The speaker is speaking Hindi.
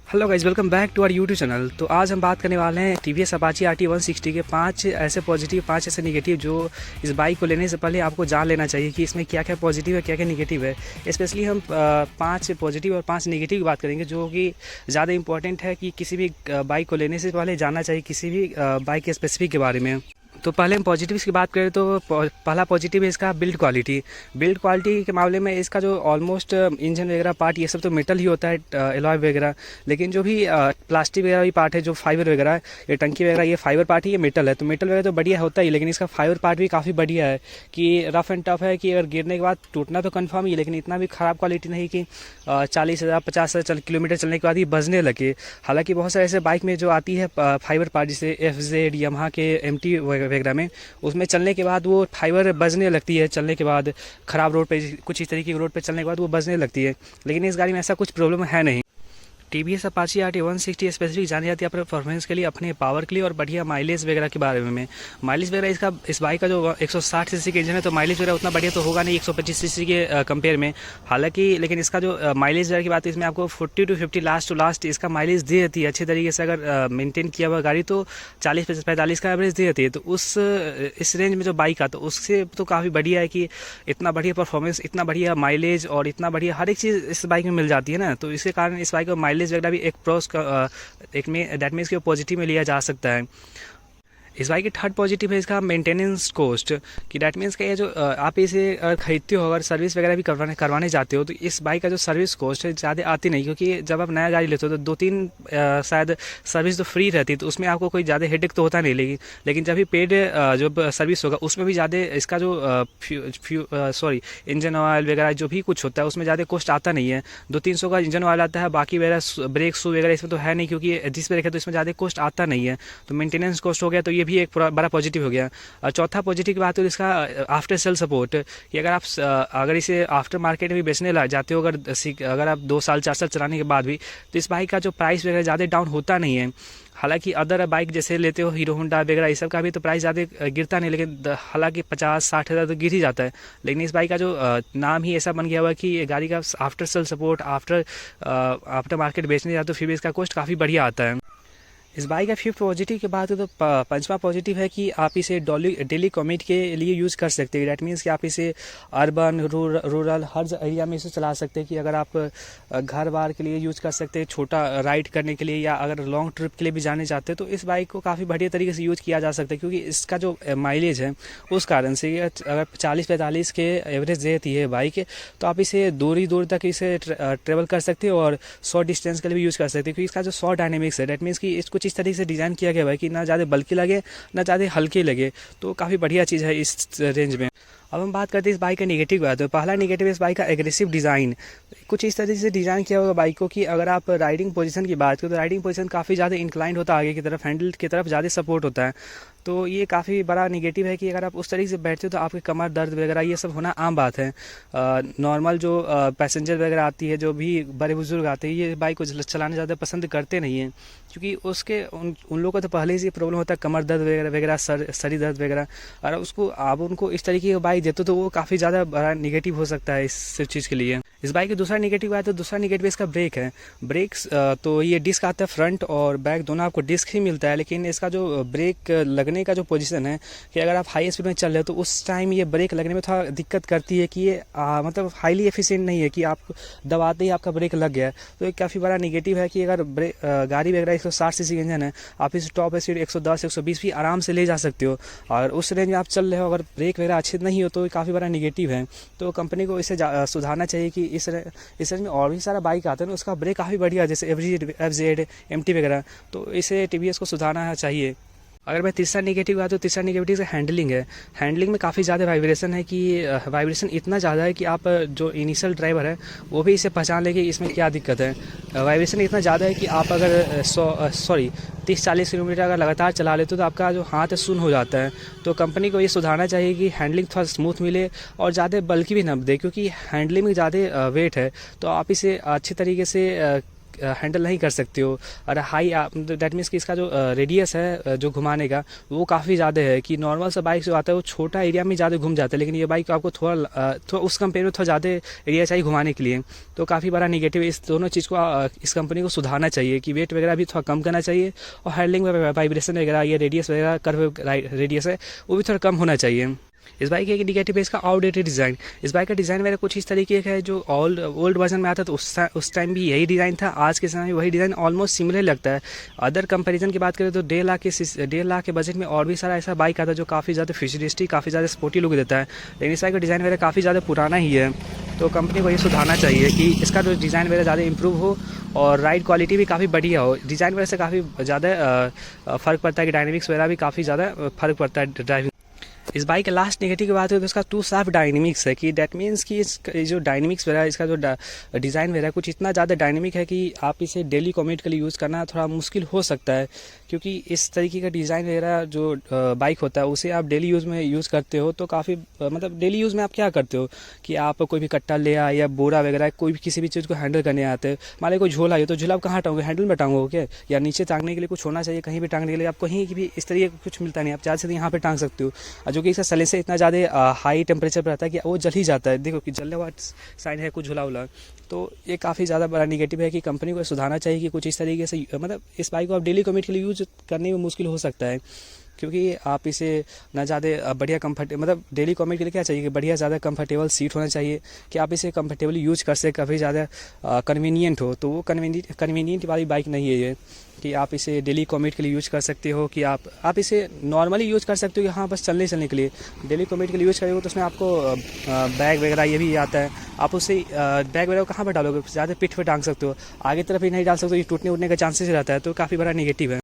Hello guys, welcome back to our YouTube channel. तो आज हम बात करने वाले हैं टीवीएस अपाची RT 160 के 5 ऐसे पॉजिटिव, 5 ऐसे निगेटिव जो इस बाइक को लेने से पहले आपको जान लेना चाहिए कि इसमें क्या क्या पॉजिटिव है, क्या क्या निगेटिव है। स्पेशली हम 5 पॉजिटिव और 5 निगेटिव की बात करेंगे जो कि ज़्यादा इंपॉर्टेंट है कि किसी भी बाइक को लेने से पहले जानना चाहिए किसी भी बाइक के स्पेसिफिक के बारे में। तो पहले हम पॉजिटिव्स की बात करें तो पहला पॉजिटिव है इसका बिल्ड क्वालिटी। बिल्ड क्वालिटी के मामले में इसका जो ऑलमोस्ट इंजन वगैरह पार्ट ये सब तो मेटल ही होता है, एलॉय वगैरह, लेकिन जो भी प्लास्टिक वगैरह भी पार्ट है, जो फाइबर वगैरह, ये टंकी वगैरह, ये फाइबर पार्ट ही, ये मेटल है। तो मेटल वगैरह तो बढ़िया होता ही, लेकिन इसका फाइबर पार्ट भी काफ़ी बढ़िया है कि रफ एंड टफ है कि अगर गिरने के बाद टूटना तो कन्फर्म ही है, लेकिन इतना भी ख़राब क्वालिटी नहीं कि 40,000 50,000 किलोमीटर चलने के बाद ही बजने लगे। हालांकि बहुत सारे ऐसे बाइक में जो आती है फाइबर पार्ट, जैसे FZ, यामाहा के MT वगैरह में, उसमें चलने के बाद वो फाइबर बजने लगती है। चलने के बाद ख़राब रोड पे, कुछ इस तरीके की रोड पे चलने के बाद वो बजने लगती है, लेकिन इस गाड़ी में ऐसा कुछ प्रॉब्लम है नहीं। टीवीएस अपाची RT 160 स्पेसिफिक जानी जाती है अपने परफॉर्मेंस के लिए, अपने पावर के लिए और बढ़िया माइलेज वगैरह के बारे में। माइलेज वगैरह इस बाइक का जो 160 सीसी के इंजन है, तो माइलेज वगैरह उतना बढ़िया तो होगा नहीं 125 सीसी के कंपेयर में। हालांकि लेकिन इसका जो माइलेज वगैरह की बात है, इसमें आपको 40 to 50 लास्ट टू लास्ट इसका माइलेज दे देती है। अच्छे तरीके से अगर मेनटेन किया हुआ गाड़ी तो 40-45 का एवरेज दे देती है। तो इस रेंज में जो बाइक आता है उससे तो काफ़ी बढ़िया है कि इतना बढ़िया परफॉर्मेंस, इतना बढ़िया माइलेज और इतना बढ़िया हर एक चीज़ इस बाइक में मिल जाती है ना। तो इसके कारण इस बाइक का माइलेज वगैरह भी एक प्रोस का एक में दैट मीन्स कि पॉजिटिव में लिया जा सकता है। इस बाइक की थर्ड पॉजिटिव है इसका मेंटेनेंस कॉस्ट, कि दैट मीन्स कि जो आप इसे अगर खरीदते हो, अगर सर्विस वगैरह भी करवाने जाते हो, तो इस बाइक का जो सर्विस कॉस्ट है ज़्यादा आती नहीं, क्योंकि जब आप नया गाड़ी लेते हो तो 2-3 शायद सर्विस तो फ्री रहती है, तो उसमें आपको कोई ज़्यादा हेडेक तो होता नहीं। लेकिन जब भी पेड जो सर्विस होगा उसमें भी ज़्यादा इसका जो इंजन ऑयल वगैरह जो भी कुछ होता है उसमें ज़्यादा कॉस्ट आता नहीं है। 200-300 का इंजन ऑयल आता है, बाकी वगैरह ब्रेक शू वगैरह इसमें तो है नहीं, क्योंकि जिस ब्रेक है तो इसमें ज़्यादा कॉस्ट आता नहीं है। तो मेंटेनेंस कॉस्ट हो गया, तो ये भी एक बड़ा पॉजिटिव हो गया। और चौथा पॉजिटिव की बात हो इसका आफ्टर सेल सपोर्ट, कि अगर इसे आफ्टर मार्केट में बेचने लग जाते हो, अगर आप 2 साल 4 साल चलाने के बाद भी, तो इस बाइक का जो प्राइस वगैरह ज़्यादा डाउन होता नहीं है। हालांकि अदर बाइक जैसे लेते हो हीरो होंडा वगैरह, इस सब का भी तो प्राइस ज़्यादा गिरता नहीं, लेकिन हालांकि 50-60 हज़ार तो गिर ही जाता है। लेकिन इस बाइक का जो नाम ही ऐसा बन गया हुआ है कि ये गाड़ी का after sale support, after market बेचने जाते हो, फिर भी इसका कॉस्ट काफ़ी बढ़िया आता है। इस बाइक का फिफ्थ पॉजिटिव की बात है तो पंचवा पॉजिटिव है कि आप इसे डेली कम्यूट के लिए यूज़ कर सकते हैं। डैट मीन्स कि आप इसे अर्बन, रूरल हर एरिया में इसे चला सकते हैं, कि अगर आप घर बार के लिए यूज़ कर सकते हैं, छोटा राइड करने के लिए, या अगर लॉन्ग ट्रिप के लिए भी जाने चाहते हैं, तो इस बाइक को काफ़ी बढ़िया तरीके से यूज़ किया जा सकता है। क्योंकि इसका जो माइलेज है उस कारण से, अगर 40-45 के एवरेज देती है बाइक, तो आप इसे दूर तक इसे ट्रेवल कर सकते हो और शॉर्ट डिस्टेंस के लिए भी यूज़ कर सकते हैं। क्योंकि इसका जो शॉर्ट डायनेमिक्स है, डैट मीन्स कि इसको इस तरीके से डिज़ाइन किया गया है कि ना ज़्यादा बल्कि लगे ना ज़्यादा हल्के लगे, तो काफ़ी बढ़िया चीज़ है इस रेंज में। अब हम बात करते हैं इस बाइक का नेगेटिव बात। तो पहला नेगेटिव है इस बाइक का एग्रेसिव डिज़ाइन। कुछ इस तरीके से डिज़ाइन किया होगा बाइक को कि अगर आप राइडिंग पोजीशन की बात करें तो राइडिंग पोजीशन काफ़ी ज़्यादा इंक्लाइंड होता है, आगे की तरफ हैंडल की तरफ ज़्यादा सपोर्ट होता है। तो ये काफ़ी बड़ा नेगेटिव है कि अगर आप उस तरीके से बैठते हो तो आपके कमर दर्द वगैरह ये सब होना आम बात है। नॉर्मल जो पैसेंजर वगैरह आती है, जो भी बड़े बुजुर्ग आते हैं, ये बाइक को चलाना ज़्यादा पसंद करते नहीं हैं, क्योंकि उन लोगों को तो पहले से प्रॉब्लम होता है कमर दर्द वगैरह, सरी दर्द वगैरह। और आप उनको इस तरीके की बाइक देते हो तो वो काफ़ी ज़्यादा बड़ा नेगेटिव हो सकता है इस चीज़ के लिए। इस बाइक की दूसरा नेगेटिव है, तो दूसरा नेगेटिव इसका ब्रेक है। ब्रेक्स तो ये डिस्क आता है, फ्रंट और बैक दोनों आपको डिस्क ही मिलता है, लेकिन इसका जो ब्रेक लगने का जो पोजीशन है, कि अगर आप हाई स्पीड में चल रहे हो तो उस टाइम ये ब्रेक लगने में थोड़ा दिक्कत करती है, कि ये मतलब हाईली एफिशिएंट नहीं है कि आप दबाते ही आपका ब्रेक लग गया। तो एक काफ़ी बड़ा नेगेटिव है कि अगर गाड़ी वगैरह 160 सीसी इंजन है, आप इस टॉप स्पीड 110-120 भी आराम से ले जा सकते हो, और उस रेंज में आप चल रहे हो, अगर ब्रेक वगैरह अच्छे नहीं हो तो काफ़ी बड़ा नेगेटिव है। तो कंपनी को इसे सुधारना चाहिए कि इस रेंज में और भी सारा बाइक आते हैं ना, उसका ब्रेक काफ़ी बढ़िया है, जैसे FZ, MT वगैरह, तो इसे TVS को सुधारना चाहिए। अगर मैं तीसरा नेगेटिव आता तो तीसरा नेगेटिव हैंडलिंग है। हैंडलिंग में काफ़ी ज़्यादा वाइब्रेशन है, कि वाइब्रेशन इतना ज़्यादा है कि आप जो इनिशियल ड्राइवर है वो भी इसे पहचान ले कि इसमें क्या दिक्कत है। वाइब्रेशन इतना ज़्यादा है कि आप अगर 30-40 किलोमीटर अगर लगातार चला लेते हो तो आपका जो हाथ है सुन्न हो जाता है। तो कंपनी को ये सुधारना चाहिए कि हैंडलिंग थोड़ा स्मूथ मिले और ज़्यादा बल्कि भी न दे, क्योंकि हैंडलिंग में ज़्यादा वेट है, तो आप इसे अच्छे तरीके से हैंडल नहीं कर सकते हो। और हाई दैट मीन्स कि इसका जो रेडियस है जो घुमाने का वो काफ़ी ज़्यादा है, कि नॉर्मल सा बाइक जो आता है वो छोटा एरिया में ज़्यादा घूम जाता है, लेकिन ये बाइक आपको थोड़ा उस कंपेयर में थोड़ा ज़्यादा एरिया चाहिए घुमाने के लिए। तो काफ़ी बड़ा निगेटिव है। इस दोनों चीज़ को इस कंपनी को सुधारना चाहिए कि वेट वगैरह भी थोड़ा कम करना चाहिए, और हैंडलिंग में वाइब्रेशन वगैरह, ये रेडियस वगैरह कर्व रेडियस है वो भी थोड़ा कम होना चाहिए। इस बाइक का एक निगेटिव है इसका आउटडेटेड डिज़ाइन। इस बाइक का डिज़ाइन वगैरह कुछ इस तरीके का है, जो ओल्ड वर्जन में आता तो उस टाइम भी यही डिज़ाइन था, आज के समय में वही डिज़ाइन ऑलमोस्ट सिमिलर लगता है। अदर कंपैरिजन की बात करें तो 1.5 लाख के बजट में और भी सारा ऐसा बाइक आता है जो काफ़ी ज़्यादा फ्यूचरिस्टिक, काफ़ी ज़्यादा स्पोर्टी लुक देता है, लेकिन इस बाइक का डिज़ाइन वगैरह काफ़ी ज़्यादा पुराना ही है। तो कंपनी को ये सुधारना चाहिए कि इसका जो डिज़ाइन वगैरह ज़्यादा इंप्रूव हो, और राइड क्वालिटी भी काफ़ी बढ़िया हो। डिज़ाइन वगैरह से काफ़ी ज़्यादा फ़र्क पड़ता है कि डायनेमिक्स वगैरह भी काफ़ी ज़्यादा फ़र्क पड़ता है ड्राइविंग। इस बाइक के लास्ट नेगेटिव की बात है तो इसका 2 शाफ्ट डायनेमिक्स है, कि दैट मीन्स कि इस जो डायनेमिक्स वगैरह, इसका जो डिज़ाइन वगैरह कुछ इतना ज़्यादा डायनेमिक है कि आप इसे डेली कम्यूट के लिए यूज़ करना थोड़ा मुश्किल हो सकता है, क्योंकि इस तरीके का डिज़ाइन वगैरह जो बाइक होता है उसे आप डेली यूज़ में यूज़ करते हो तो काफ़ी मतलब डेली यूज़ में आप क्या करते हो कि आप कोई भी कट्टा ले आए या बोरा वगैरह, कोई भी किसी भी चीज़ को हैंडल करने आते हैं। मान लीजिए कोई झोला है तो झोला आप कहाँ टांगोगे, हैंडल में टांगोगे क्या, या नीचे टांगने के लिए कुछ होना चाहिए, कहीं भी टांगने के लिए आप कहीं भी इस तरीके का कुछ मिलता नहीं, आप ज़्यादा से यहाँ पे टांग सकते हो। और जो कि इसका सले से इतना ज़्यादा हाई टेम्परेचर पर रहता है कि वो जल ही जाता है। देखो कि जलने वाला साइन है कुछ झोला उला, तो ये काफ़ी ज़्यादा बड़ा निगेटिव है कि कंपनी को सुधारना चाहिए कि कुछ इस तरीके से, मतलब इस बाइक को आप डेली कम्यूट के लिए यूज़ करने में मुश्किल हो सकता है, क्योंकि आप इसे ना ज़्यादा बढ़िया मतलब डेली कम्यूट के लिए क्या चाहिए कि बढ़िया ज़्यादा कंफर्टेबल सीट होना चाहिए, कि आप इसे कंफर्टेबली यूज कर सकें, काफ़ी ज़्यादा कन्वीनियंट हो। तो वो कन्वीनियंट वाली बाइक नहीं है ये, कि आप इसे डेली कम्यूट के लिए यूज़ कर सकते हो, कि आप इसे नॉर्मली यूज़ कर सकते हो कि हाँ बस चलने के लिए। डेली कम्यूट के लिए यूज़ करोगे तो उसमें आपको बैग वगैरह ये भी आता है, आप उससे बैग वगैरह कहाँ पर डालोगे, ज़्यादा पीठ पर टांग सकते हो, आगे तरफ ही नहीं डाल सकते, ये टूटने उठने का चांसेस रहता है, तो काफ़ी बड़ा निगेटिव है।